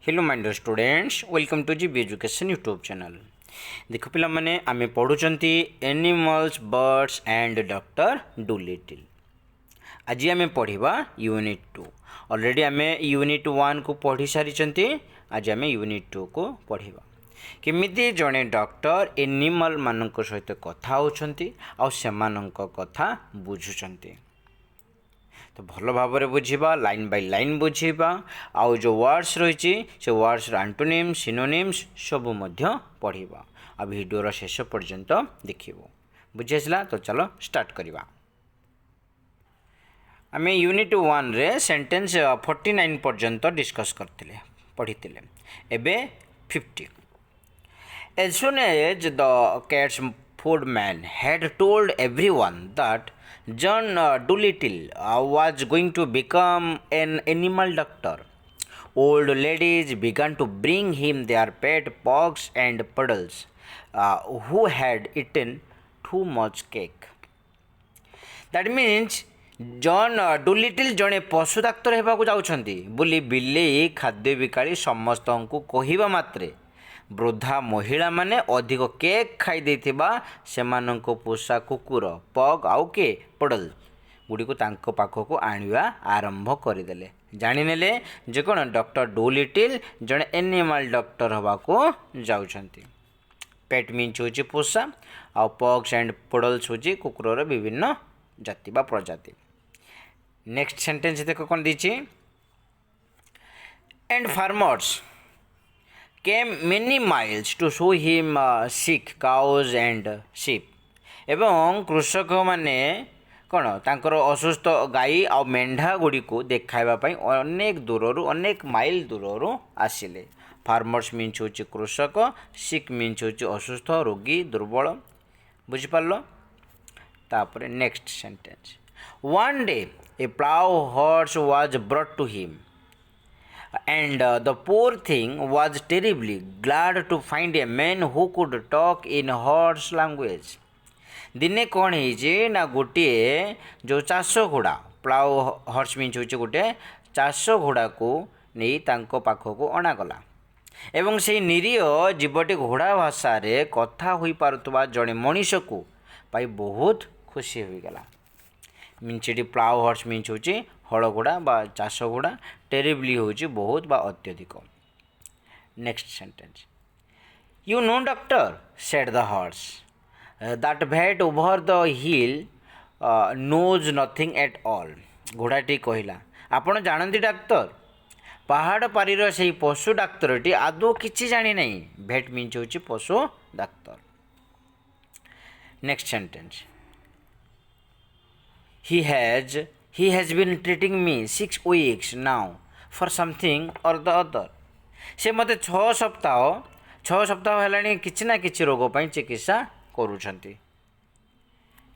Hello my dear students, welcome to GB education YouTube channel. देखो पिला माने आमे पढ़ुचंती animals birds and doctor Dolittle. आज आमे पढ़िबा यूनिट 2। ऑलरेडी आमे यूनिट 1 को पढ़ी सारी चंती। आज आमे यूनिट 2 को पढ़िबा केमिति जणे डॉक्टर एनिमल मानक सहित कथा होचंती आ सेमानक कथा बुझुचंती। तो भल भाव बुझा लाइन बाय लाइन बुझा आउ जो वर्ड्स रही से वर्ड्स एंटोनिम्स सिनोनिम्स सबू पढ़ा आ वीडियोर शेष पर्यंत देखिबो। बुझी आसला तो चलो स्टार्ट करवा। आम यूनिट 1 रे सेंटेंस 49 पर्यंत डिस्कस करते पढ़ी एबे 50। As soon as the cat's footman had told everyone that John Dolittle was going to become an animal doctor, old ladies began to bring him their pet pugs and puddles who had eaten too much cake. That means John Dolittle जड़े पशु doctor होगा जाउछंती बोली बिलेई खाद्य बिकाली समस्त को कहिबा मात्रे वृद्धा महिला माने अधिक केक खाई देथिबा सेमानंको पोषा कुकुर पग आउ के पडल गुडी को तांको पाखको आनिबा आरंभ करदेले। जानिनेले जे कोन डॉक्टर डुलिटिल जड़े एनिमल डॉक्टर होगा को जाउछंती। पेट मीन्स होची पोषा आउ पग्स एंड पडल्स होची कुकुरर विभिन्न जाति बा प्रजाति। नेक्स्ट सेंटेंस देखो कौन दीची। And farmers came many miles to show him sick cows and sheep. एवं कृषक माने कौन तांकर असुस्थ गाई आ मेंढा गुड़ी को देखाइबा पई अनेक दूररू अनेक माइल दूररू आसिले। फार्मर्स मीन्स होची कृषक, सिक मीन्स होची असुस्थ रोगी दुर्बल। बुझी पारलो। तापरे next sentence. One day a plough horse was brought to him and the poor thing was terribly glad to find a man who could talk in horse language. दिने कौन है ना गोटे जो चाष घोड़ा प्लाउ हॉर्स मीन्स होचे गोटे चाष घोड़ा को नहीं तांको पाखको अणागला एवं से निरीह जीवटी घोड़ा भाषा रे कथा होई पारुतबा जड़े मनीष को पाई बहुत खुशी हो गला। मीन्स ये प्लाउ हॉर्स मीन्स होची हल घोड़ा बा चाष घोड़ा, टेरिबली होची बहुत बा अत्यधिक। Next sentence. You know doctor said the horse that vet over the hill knows nothing at all. घोड़ाटी कहला आपण जानती डाक्तर पहाड़ पारीर से पशु डाक्तरटी आदौ किछि जानी नहीं। भेट मीन्स होची पशु doctor. Next sentence. He has been treating me 6 weeks now for something or the other. से मते 6 सप्ताह हेलानी किछि ना किछि रोग पई चिकित्सा करूछंती।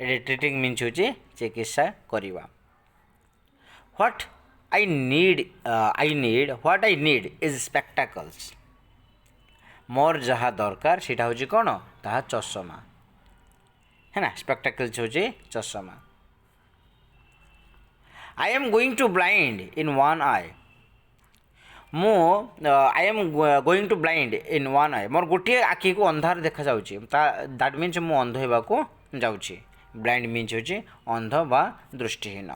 एटे ट्रीटिंग मीन्स होची चिकित्सा करिवा। What I need is spectacles. मोर जहा दरकार सेटा होची कोन ताहा चश्मा है ना। स्पेक्टाकल्स होची चश्मा। I am going to blind in one eye. I am going to blind in one eye. मोर गोटे आखि को अंधार देखा जाउची। दैट मीन्स मु अंध हेबा को जाउची। ब्लाइंड मीन्स होची अंध बा दृष्टिहीन।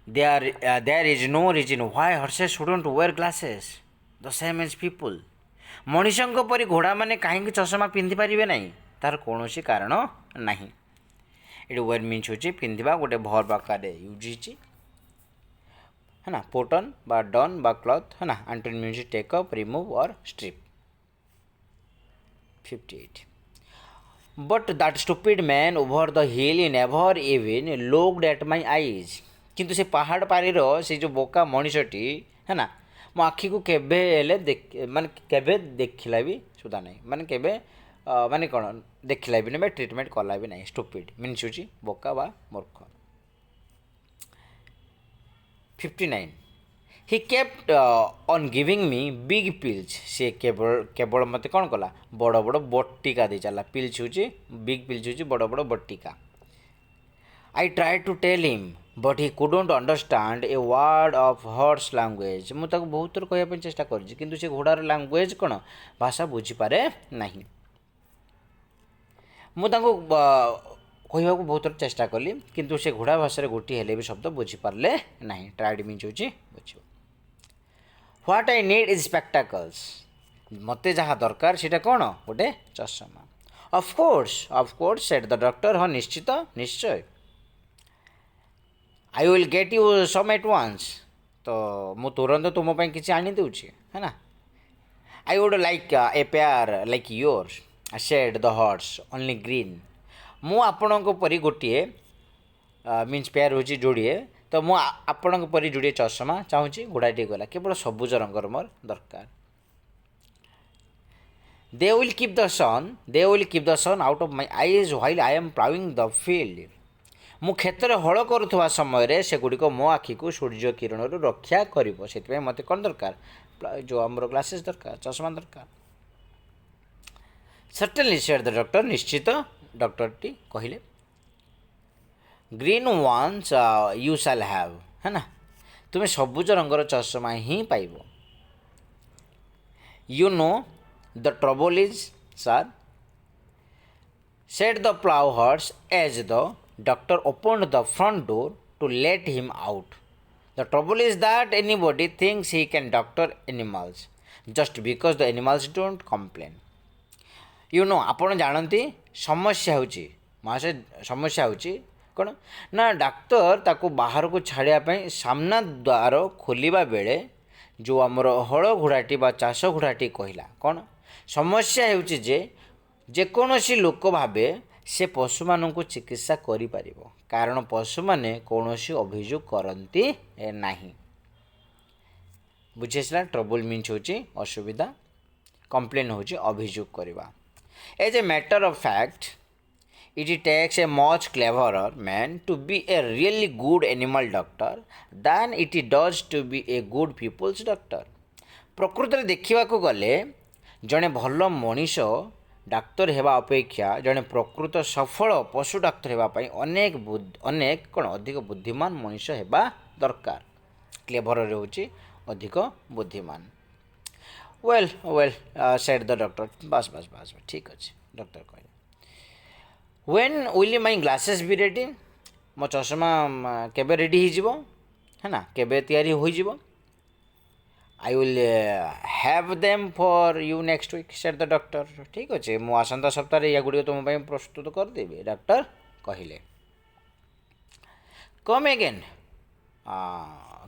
There is no reason why horses shouldn't wear glasses the same as people. मनुष्यंक परि घोड़ा माने काहेकि चश्मा पिंधि पारिबे नहीं तार कोनोसी कारण नहीं। ये वेयर मीन्स होची पिंधिबा गोटे भर आकार यूज होची है ना। पोटन बा डन बा क्लथ है ना। Antonym means take up remove और strip. 58 but that stupid man over the hill never even looked at my eyes. किंतु से पहाड़ पारीर से जो बोका मनीषटी है ना मो आखि को केबे हेले माने केबे देखिला भी सुधा नहीं माने केबे माने कौन देखला भी नहीं ट्रीटमेंट कला भी नहीं। स्टूपिड मीन्स होची बोका बा मूर्ख। 59 he kept on giving me big pills. से केवल मत कौन कला बड़ बड़ बट्टिका दे चला। पिल्स होची बिग पिल्स होची बड़ बड़ बट्टिका। I try to tell him but he couldn't understand a word of horse language मु ताको बहुत थर कहया चेष्टा करछि किंतु से घोड़ार लैंग्वेज कौन भाषा बुझीपारे नहीं मु ताको कहवा बहुत थर चेष्टा कली किंतु से घोड़ा भाषा गोटी हेले भी शब्द बुझीपारे नहीं ट्राइड मीन्स होची बुझ what I need is spectacles मते जहाँ दरकार सीटा कौन गोटे चश्मा of course said the doctor हाँ निश्चित निश्चय I will get you some at once तो मु तुरंत तुम किसी आनी दूची है ना I would like a pair like your said the horse only green मु आपण परी गोटे मीन्स पेयर होची जोड़िए तो मु आपण परी जोड़िए चश्मा चाहूँगी घोड़ाटी गला केवल सबुज रंगर मोर दरकार they will keep the sun out of my eyes while I am ploughing the field मु क्षेत्र हल करुवा समय से गुड़िक मो आखि को सूर्य किरण रक्षा करिवो सेति मत कौन दरकार जो आमर ग्लासेस दरकार चश्मा दरकार सर्टेनली सेड द डॉक्टर निश्चित डॉक्टर टी कहले green ones you shall have है ना तुम्हें सबुज रंगर चश्मा ही पाइब you know the trouble is sir said the plough horse as the doctor opened the front door to let him out. The trouble is that anybody thinks he can doctor animals just because the animals don't complain. You know, आपण जानती समस्या होची मासे समस्या होची कौन ना doctor ताको बाहर को छाड़िया सामना द्वार खोलिबा बेले जो आमर हल घोड़ाटी बा चाष घोड़ाटी कहला कौन समस्या होची जे जेकोसी लोक भावे से पशु मानक चिकित्सा करि परिबो कारण पशु माने कौनसी अभियोग करती नहीं बुझेसला ट्रबल मीन्स होची असुविधा कंप्लेन होची अभियोग करवा as a matter of fact it takes a much cleverer man to be a really good animal doctor than it does to be a good people's doctor प्रकृत में देखा गले जड़े भल मनीष डाक्तर हेबा अपेक्षा जड़े प्रकृत सफल पशु डाक्तर हेबाई अनेक कौन अधिक बुद्धिमान मनीष हेबा दरकार क्लेभर होची अधिक बुद्धिमान well well said the doctor बस बस बस ठीक अच्छे डॉक्टर कहले when will my glasses be ready मो चश्मा केबे रेडी हो है ना केबे तैयारी हो जिवो I will have them for you next week said the doctor ठीक अच्छे मु आसंता सप्ताह या गुड़ी तुम प्रस्तुत करदेवी डॉक्टर कहले come again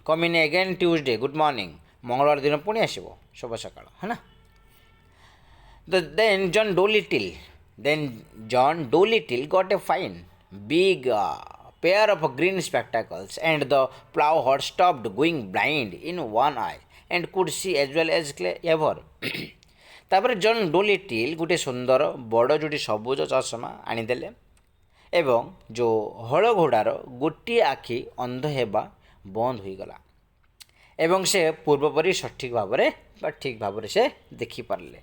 come in again Tuesday good morning मंगलवार दिन पुणी आसो शुभ सकाळ है ना then John Dolittle got a fine big pair of green spectacles and the plough horse stopped going blind in one eye and could see as well as ever तापर John डोलिटिल गोटे सुंदर बड़ जोटी सबुज चश्मा आनीदेले एवं जो हल घोड़ार गोटे आखि अंध हेबा बंद हो गला एवं से पूर्वपरी सठिक भाव ठीक भाव से देखि Parle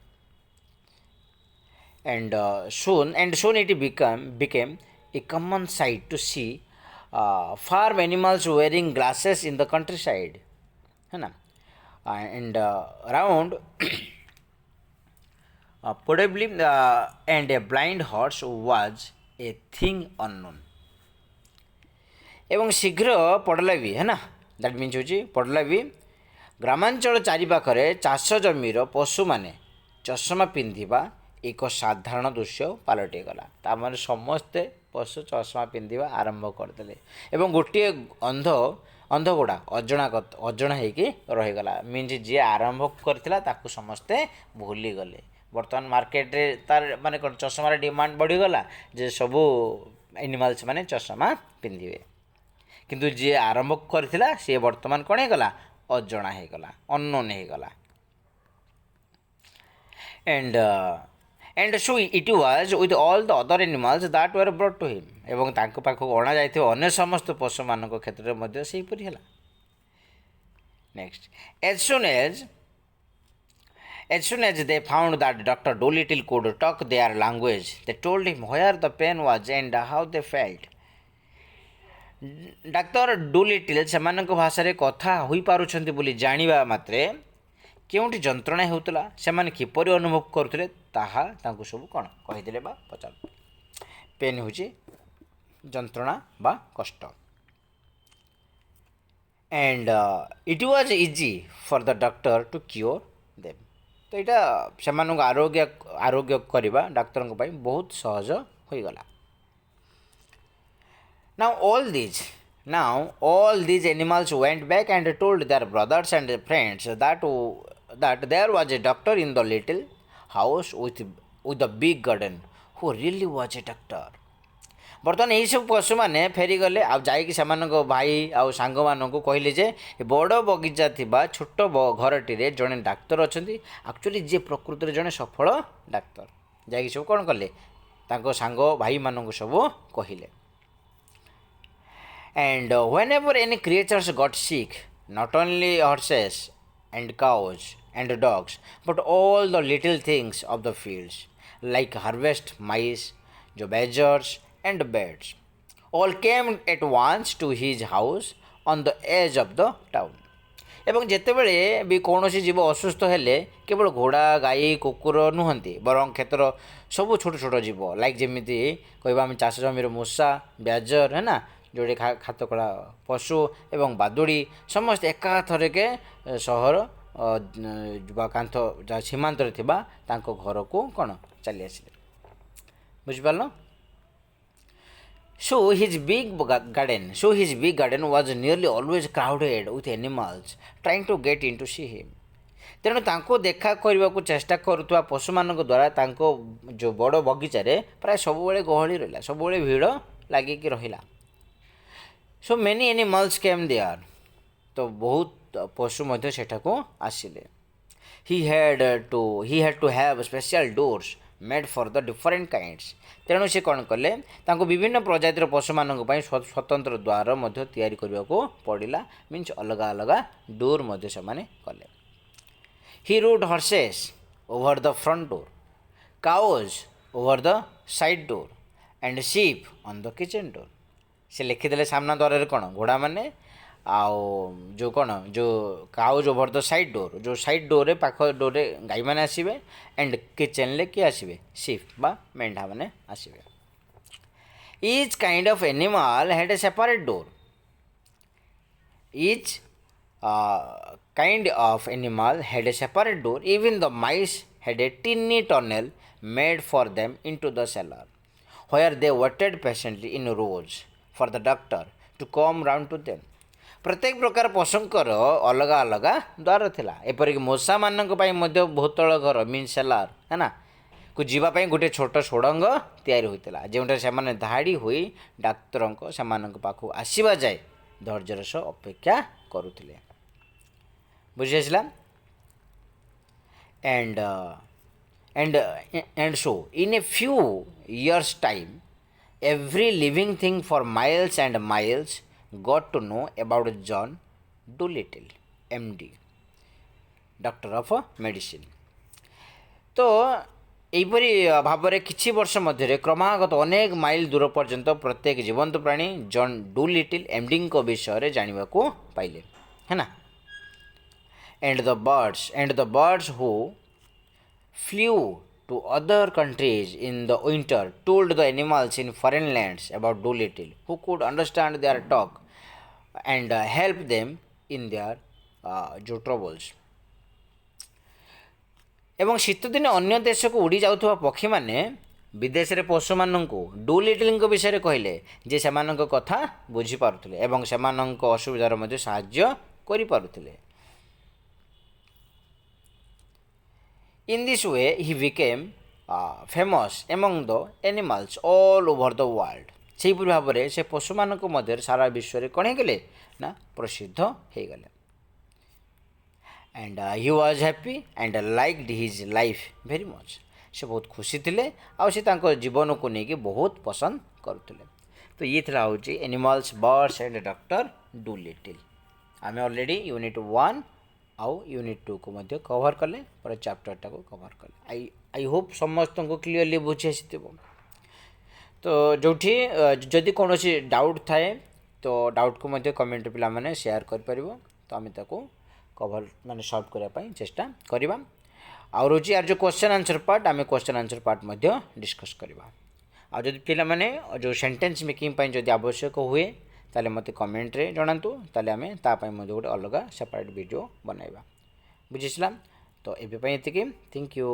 and soon it became a common sight to see farm animals wearing glasses in the countryside है ना and around probably and a blind horse was a thing unknown एवं शीघ्र पड़ला भी है ना दैट मीन्स होची पड़ला भी ग्रामांचल चारिपाखरे चाष जमीर पशु माने चश्मा पिंधिबा एक साधारण दृश्य पलटि गला तार समस्ते पशु चश्मा पिंधिबा आरंभ करदे एवं गोटे अंध गुड़ा अजणा होगी रहीगला मीन्स जी आरंभ करथिला ताकू समस्ते भूली गले बर्तमान मार्केट रे तार माने कोन चश्मार डिमांड बढ़ीगला जे सबू एनिमल्स माने चश्मा पिंधिबे किंतु जी आरंभ करथिला से वर्तमान कोन हेगला अजणा हेगला unknown हेगला and so it was with all the other animals that were brought to him एवं तांको पाखो अणा जाइथिबा अन्य समस्त पशु मानक क्षेत्र रे मध्ये सेही परि हला next as soon as they found that Dr. Dolittle could talk their language they told him where the pain was and how they felt ଡାକ୍ତର ଡୁଲିଟିଲ୍ ସେମାନଙ୍କ ଭାଷାରେ କଥା ହୋଇପାରୁଛନ୍ତି ବୋଲି ଜାଣିବା ମାତ୍ରେ କେଉଁଠି ଯନ୍ତ୍ରଣା ହେଉଥିଲା, ସେମାନେ କିପରି ଅନୁଭବ କରୁଥିଲେ ତାହା ତାଙ୍କୁ ସବୁ କ'ଣ କହିଦେଲେ ବା ପଚାରୁଥିଲେ। ପେନ୍ ହେଉଛି ଯନ୍ତ୍ରଣା ବା କଷ୍ଟ। And it was easy for the doctor to cure them. ତ ଏଇଟା ସେମାନଙ୍କୁ ଆରୋଗ୍ୟ କରିବା ଡାକ୍ତରଙ୍କ ପାଇଁ ବହୁତ ସହଜ ହୋଇଗଲା। Now all these animals went back and told their brothers and friends that there was a doctor in the little house with a big garden who really was a doctor. ବର୍ତ୍ତମାନ ଏହିସବୁ ପଶୁମାନେ ଫେରିଗଲେ ଆଉ ଯାଇକି ସେମାନଙ୍କ ଭାଇ ଆଉ ସାଙ୍ଗମାନଙ୍କୁ କହିଲେ ଯେ ବଡ଼ ବଗିଚା ଥିବା ଛୋଟ ଘରଟିରେ ଜଣେ ଡାକ୍ତର ଅଛନ୍ତି, ଆକ୍ଚୁଆଲି ଯିଏ ପ୍ରକୃତରେ ଜଣେ ସଫଳ ଡାକ୍ତର। ଯାଇକି ସବୁ କ'ଣ କଲେ, ତାଙ୍କ ସାଙ୍ଗ ଭାଇମାନଙ୍କୁ ସବୁ କହିଲେ। And whenever any creatures got sick, not only horses and cows and dogs, but all the little things of the fields, like harvest mice, the badgers and birds, all came at once to his house on the edge of the town. ଏବଂ ଯେତେବେଳେ ବି କୌଣସି ଜୀବ ଅସୁସ୍ଥ ହେଲେ କେବଳ ଘୋଡ଼ା ଗାଈ କୁକୁର ନୁହନ୍ତି, ବରଂ କ୍ଷେତ୍ର ସବୁ ଛୋଟ ଛୋଟ ଜୀବ, ଲାଇକ୍ ଯେମିତି କହିବା ଆମେ ଚାଷ ଜମିର ମୂଷା, ବ୍ୟାଜର ନା ଯେଉଁଠି ଖାତକଳା ପଶୁ ଏବଂ ବାଦୁଡ଼ି ସମସ୍ତେ ଏକାଥରକେ ସହର ବା କାନ୍ଥ ଯାହା ସୀମାନ୍ତରେ ଥିବା ତାଙ୍କ ଘରକୁ କ'ଣ ଚାଲି ଆସିଲେ। ବୁଝିପାରିଲ? So his big garden was nearly always crowded with animals trying to get in to see him. ତେଣୁ ତାଙ୍କୁ ଦେଖା କରିବାକୁ ଚେଷ୍ଟା କରୁଥିବା ପଶୁମାନଙ୍କ ଦ୍ୱାରା ତାଙ୍କ ଯେଉଁ ବଡ଼ ବଗିଚାରେ ପ୍ରାୟ ସବୁବେଳେ ଗହଳି ରହିଲା, ସବୁବେଳେ ଭିଡ଼ ଲାଗିକି ରହିଲା। So many animals came there. ତ ବହୁତ ପଶୁ ମଧ୍ୟ ସେଠାକୁ ଆସିଲେ। He had to have special doors made for the different kinds. ତେଣୁ ସେ କ'ଣ କଲେ, ତାଙ୍କୁ ବିଭିନ୍ନ ପ୍ରଜାତିର ପଶୁମାନଙ୍କ ପାଇଁ ସ୍ୱତନ୍ତ୍ର ଦ୍ୱାର ମଧ୍ୟ ତିଆରି କରିବାକୁ ପଡ଼ିଲା, ମିନ୍ସ ଅଲଗା ଅଲଗା ଡୋର୍ ମଧ୍ୟ ସେମାନେ କଲେ। He rode horses over the front door, cows over the side door and sheep on the kitchen door. ସେ ଲେଖିଦେଲେ ସାମ୍ନା ଦ୍ୱାରରେ କ'ଣ ଘୋଡ଼ାମାନେ ଆଉ ଯେଉଁ କ'ଣ ଯେଉଁ cause over the side door, ଯେଉଁ ସାଇଡ଼୍ ଡୋର୍ରେ ପାଖ ଡୋର୍ରେ ଗାଈମାନେ ଆସିବେ ଆଣ୍ଡ କିଚେନ୍ରେ କିଏ ଆସିବେ, ସିପ୍ ବା ମେଣ୍ଢାମାନେ ଆସିବେ। Each kind of animal had a separate door. Each kind of animal had a separate door. Even the mice had a tiny tunnel made for them into the cellar, where they waited patiently in rows for the doctor to come round to them. ପ୍ରତ୍ୟେକ ପ୍ରକାର ପଶୁଙ୍କର ଅଲଗା ଅଲଗା ଦ୍ୱାର ଥିଲା। ଏପରିକି ମୂଷାମାନଙ୍କ ପାଇଁ ମଧ୍ୟ ଭୂତଳ ଘର ମିନ୍ ସେଲାର ନା କୁ ଯିବା ପାଇଁ ଗୋଟିଏ ଛୋଟ ସୁଡ଼ଙ୍ଗ ତିଆରି ହୋଇଥିଲା, ଯେଉଁଠାରେ ସେମାନେ ଧାଡ଼ି ହୋଇ ଡାକ୍ତରଙ୍କ ସେମାନଙ୍କ ପାଖକୁ ଆସିବା ଯାଏ ଧୈର୍ଯ୍ୟର ସହ ଅପେକ୍ଷା କରୁଥିଲେ। ବୁଝି ଆସିଲା? and so in a few years time every living thing for miles and miles got to know about John Dolittle, MD, Doctor of Medicine. ତ ଏହିପରି ଭାବରେ କିଛି ବର୍ଷ ମଧ୍ୟରେ କ୍ରମାଗତ ଅନେକ ମାଇଲ ଦୂର ପର୍ଯ୍ୟନ୍ତ ପ୍ରତ୍ୟେକ ଜୀବନ୍ତ ପ୍ରାଣୀ ଜନ୍ ଡୁଲିଟିଲ୍ ଏମ୍ଡିଙ୍କ ବିଷୟରେ ଜାଣିବାକୁ ପାଇଲେ, ହେଲା। and the birds who flew to other countries in the winter told the animals in foreign lands about Dolittle, who could understand their talk and help them in their troubles. ଏବଂ ଶୀତଦିନେ ଅନ୍ୟ ଦେଶକୁ ଉଡ଼ି ଯାଉଥିବା ପକ୍ଷୀମାନେ ବିଦେଶରେ ପଶୁମାନଙ୍କୁ ଡୁଲିଟିଲ୍ଙ୍କ ବିଷୟରେ କହିଲେ ଯେ ସେମାନଙ୍କ କଥା ବୁଝିପାରୁଥିଲେ ଏବଂ ସେମାନଙ୍କ ଅସୁବିଧାର ମଧ୍ୟ ସାହାଯ୍ୟ କରିପାରୁଥିଲେ। In this way he became famous among the animals all over the world. ସେହିପରି ଭାବରେ ସେ ପଶୁମାନଙ୍କ ମଧ୍ୟରେ ସାରା ବିଶ୍ୱରେ କ'ଣ ହେଇଗଲେ ନା ପ୍ରସିଦ୍ଧ ହେଇଗଲେ। and he was happy and liked his life very much. ସେ ବହୁତ ଖୁସି ଥିଲେ ଆଉ ସେ ତାଙ୍କ ଜୀବନକୁ ନେଇକି ବହୁତ ପସନ୍ଦ କରୁଥିଲେ। ତ ଇଏ ଥିଲା ହେଉଛି ଏନିମାଲ୍ସ ବର୍ଡସ୍ ଆଣ୍ଡ ଡକ୍ଟର ଡୁଲିଟିଲ୍। ଆମେ ଅଲରେଡ଼ି ୟୁନିଟ୍ 1 ଆଉ ୟୁନିଟ୍ 2କୁ ମଧ୍ୟ କଭର୍ କଲେ, ପରେ ଚାପ୍ଟରଟାକୁ କଭର୍ କଲେ। ଆଇ ହୋପ୍ ସମସ୍ତଙ୍କୁ କ୍ଲିଅରଲି ବୁଝି ଆସିଥିବ। ତ ଯେଉଁଠି ଯଦି କୌଣସି ଡାଉଟ୍ ଥାଏ तो डाउट को मध्य कमेंट पे मैंने शेयर कर परिबो तो आम ताको कवर माने सॉल्व करने चेष्टा करवा आउ रोची यार जो क्वेश्चन आंसर पार्ट आम क्वेश्चन आंसर पार्ट मध्य डिस्कस करवा आ जदि पिला माने जो सेंटेंस मेकिंग पई जदि आवश्यक हुए ताले मते कमेंट रे जणांतु ताले आमे ता पई मधे गोटे अलग सेपरेट वीडियो बनाइबा बुझिसला तो एबे पई एतिके थैंक यू।